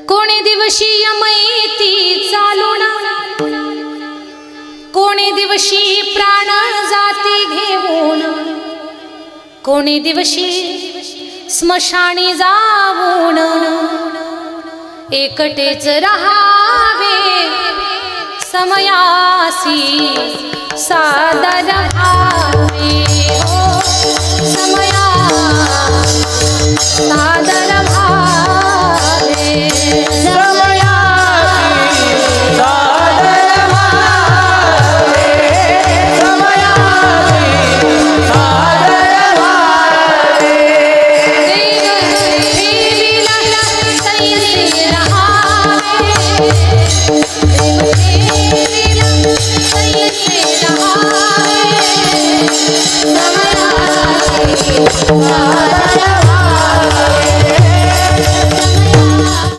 कोणी दिवशी यमैती चालून, कोणी दिवशी प्राण जाती घेऊन, कोणी दिवशी स्मशानी जाऊन एकटेच रहावे समयासी सादर भावे. समया सादर